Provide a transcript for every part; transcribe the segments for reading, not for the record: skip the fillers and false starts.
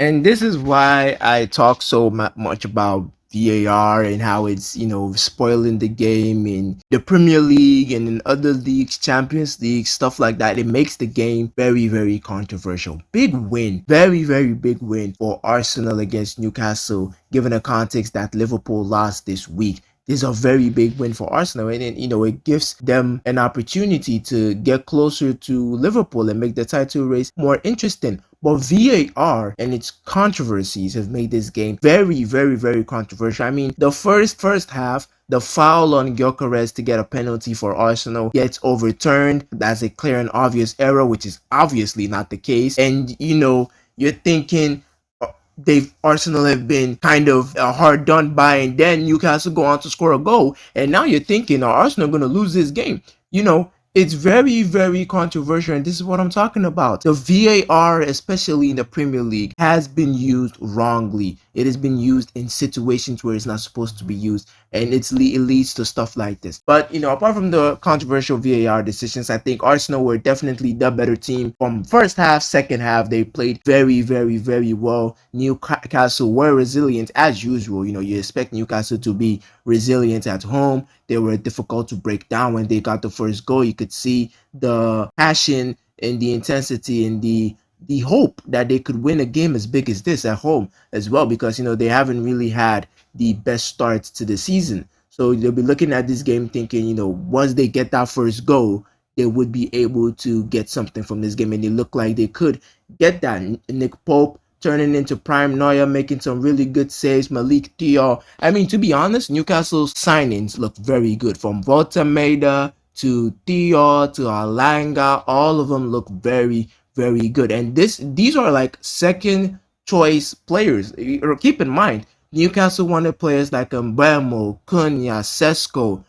And this is why I talk so much about VAR and how it's, spoiling the game in the Premier League and in other leagues, Champions League, stuff like that. It makes the game very, very controversial. Big win, very, very big win for Arsenal against Newcastle, given the context that Liverpool lost this week. This is a very big win for Arsenal, and it gives them an opportunity to get closer to Liverpool and make the title race more interesting. But VAR and its controversies have made this game very, very, very controversial. I mean, the first half, the foul on Gyökeres to get a penalty for Arsenal gets overturned. That's a clear and obvious error, which is obviously not the case. And you're thinking they've Arsenal have been kind of hard done by, and then Newcastle go on to score a goal, and now you're thinking, are Arsenal going to lose this game? It's very, very controversial, and this is what I'm talking about. The VAR, especially in the Premier League, has been used wrongly. It has been used in situations where it's not supposed to be used, and it leads to stuff like this. But, apart from the controversial VAR decisions, I think Arsenal were definitely the better team from first half, second half. They played very, very, very well. Newcastle were resilient as usual. You expect Newcastle to be resilient at home. They were difficult to break down when they got the first goal. You could see the passion and the intensity and the hope that they could win a game as big as this at home as well, because they haven't really had the best start to the season. So they'll be looking at this game thinking, once they get that first goal, they would be able to get something from this game, and they look like they could get that. Nick Pope turning into prime Neuer, making some really good saves. Malik Thiaw. I mean, to be honest, Newcastle's signings look very good. From Volta to Thiaw to Alanga, all of them look very, very good. And these are like second choice players. Keep in mind, Newcastle wanted players like Mbemo, Cunha, Sesko.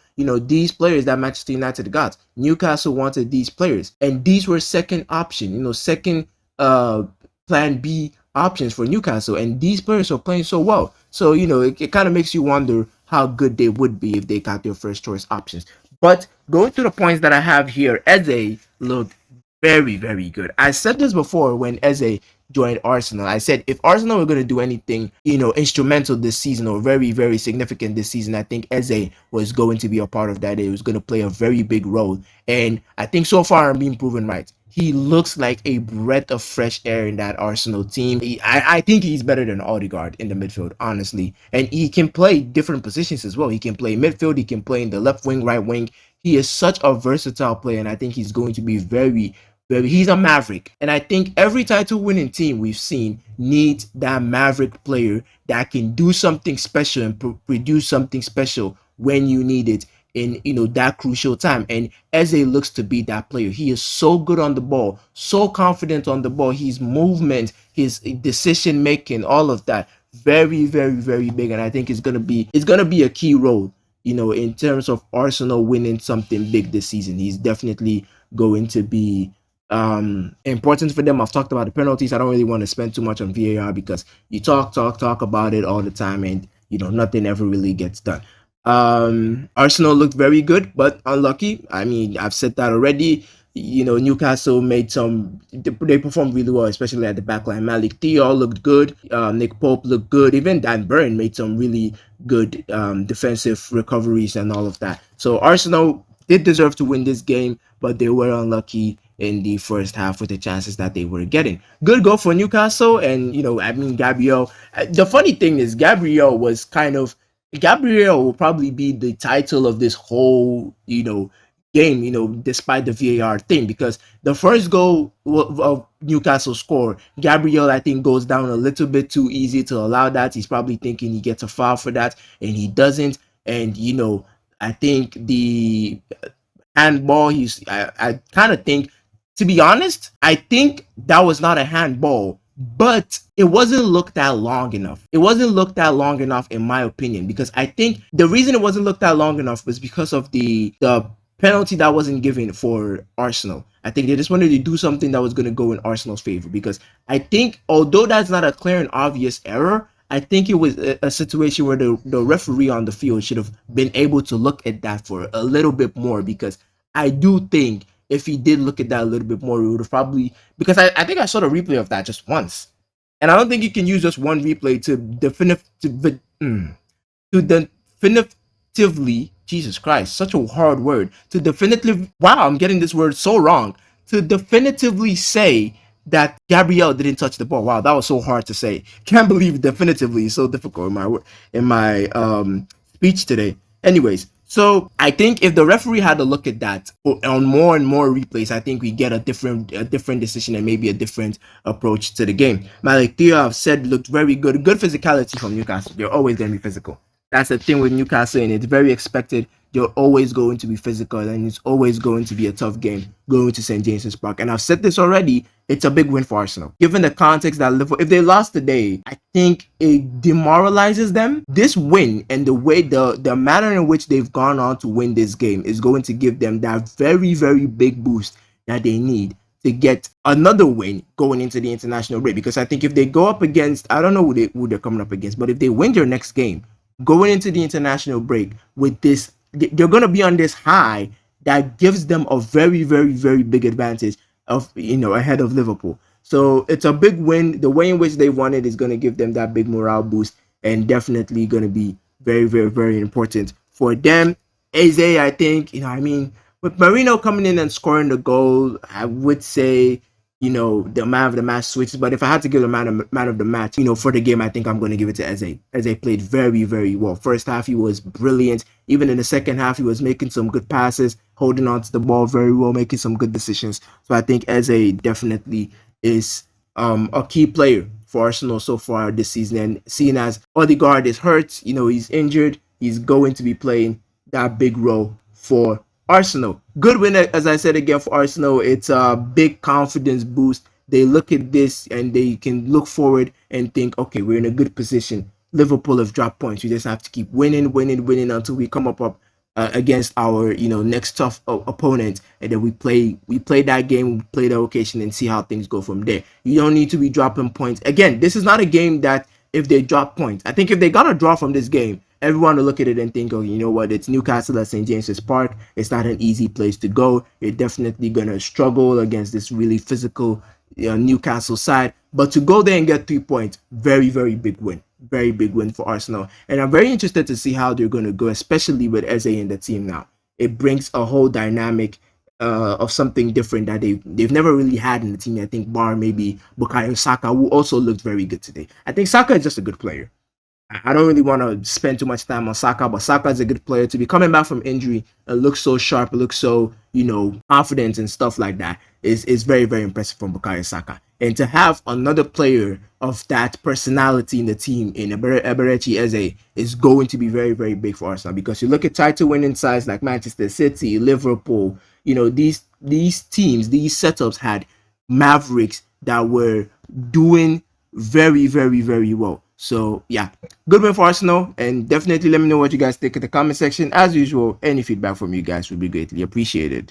These players that Manchester United got. Newcastle wanted these players, and these were second option. Second plan B options for Newcastle, and these players are playing so well. So, it kind of makes you wonder how good they would be if they got their first choice options. But going to the points that I have here, Eze looked very, very good. I said this before when Eze joined Arsenal. I said if Arsenal were going to do anything, instrumental this season or very, very significant this season, I think Eze was going to be a part of that. He was going to play a very big role. And I think so far I'm being proven right. He looks like a breath of fresh air in that Arsenal team. I think he's better than Odegaard in the midfield, honestly. And he can play different positions as well. He can play midfield. He can play in the left wing, right wing. He is such a versatile player, and I think he's going to be very, very, he's a maverick. And I think every title winning team we've seen needs that maverick player that can do something special and produce something special when you need it in that crucial time. And Eze looks to be that player. He is so good on the ball, so confident on the ball. His movement, his decision making, all of that, very, very, very big. And I think it's gonna be a key role, in terms of Arsenal winning something big this season. He's definitely going to be important for them. I've talked about the penalties. I don't really want to spend too much on VAR because you talk about it all the time, and nothing ever really gets done. Arsenal looked very good, but unlucky. I mean, I've said that already. Newcastle made they performed really well, especially at the back line. Malik Thiaw looked good. Nick Pope looked good. Even Dan Burn made some really good defensive recoveries and all of that. So Arsenal did deserve to win this game, but they were unlucky in the first half with the chances that they were getting. Good goal for Newcastle, and I mean, Gabriel. The funny thing is, Gabriel will probably be the title of this whole, game, despite the VAR thing, because the first goal of Newcastle score, Gabriel, I think, goes down a little bit too easy to allow that. He's probably thinking he gets a foul for that, and he doesn't. And, I think the handball, I kind of think, to be honest, I think that was not a handball, but it wasn't looked at long enough. It wasn't looked at long enough, in my opinion, because I think the reason it wasn't looked at long enough was because of the penalty that wasn't given for Arsenal. I think they just wanted to do something that was going to go in Arsenal's favor, because I think, although that's not a clear and obvious error, I think it was a situation where the referee on the field should have been able to look at that for a little bit more, because I do think if he did look at that a little bit more, he would have probably, because I think I saw the replay of that just once. And I don't think you can use just one replay to to definitively, Jesus Christ, such a hard word, to definitively, wow, I'm getting this word so wrong, to definitively say that Gabriel didn't touch the ball. Wow, that was so hard to say. Can't believe definitively is so difficult in my speech today. Anyways, so I think if the referee had to look at that on more and more replays, I think we get a different decision and maybe a different approach to the game. Malik Theo, I've said, looked very good. Good physicality from Newcastle. They're always going to be physical. That's the thing with Newcastle, and it's very expected. They're always going to be physical, and it's always going to be a tough game going to St. James's Park. And I've said this already, it's a big win for Arsenal. Given the context that Liverpool, if they lost today, I think it demoralizes them. This win and the manner in which they've gone on to win this game is going to give them that very, very big boost that they need to get another win going into the international break. Because I think if they go up against, I don't know who they're coming up against, but if they win their next game, going into the international break with this, they're going to be on this high that gives them a very, very, very big advantage of, ahead of Liverpool. So it's a big win. The way in which they won it is going to give them that big morale boost, and definitely going to be very, very, very important for them. Eze, I think, with Marino coming in and scoring the goal, I would say, the man of the match switches. But if I had to give the man of the match, for the game, I think I'm going to give it to Eze. Eze played very, very well. First half, he was brilliant. Even in the second half, he was making some good passes, holding on to the ball very well, making some good decisions. So I think Eze definitely is a key player for Arsenal so far this season. And seeing as Odegaard is hurt, he's injured, he's going to be playing that big role for Arsenal. Good win, as I said again, for Arsenal. It's a big confidence boost. They look at this and they can look forward and think, okay, we're in a good position. Liverpool have dropped points. We just have to keep winning until we come up against our next tough opponent, and then we play that game, we play the occasion, and see how things go from there. You don't need to be dropping points. Again, this is not a game that if they drop points, I think if they got a draw from this game, everyone will look at it and think, oh, you know what, it's Newcastle at St. James's Park. It's not an easy place to go. You're definitely going to struggle against this really physical Newcastle side. But to go there and get 3 points, very, very big win. Very big win for Arsenal. And I'm very interested to see how they're going to go, especially with Eze in the team now. It brings a whole dynamic of something different that they've never really had in the team. I think bar maybe Bukayo Saka, who also looked very good today. I think Saka is just a good player. I don't really want to spend too much time on Saka, but Saka is a good player. To be coming back from injury and look so sharp, look so, confident and stuff like that is very, very impressive from Bukayo Saka. And to have another player of that personality in the team in Eberechi Eze is going to be very, very big for Arsenal, because you look at title winning sides like Manchester City, Liverpool, these teams, these setups had Mavericks that were doing very, very, very well. So yeah, good win for Arsenal, and definitely let me know what you guys think in the comment section. As usual, any feedback from you guys would be greatly appreciated.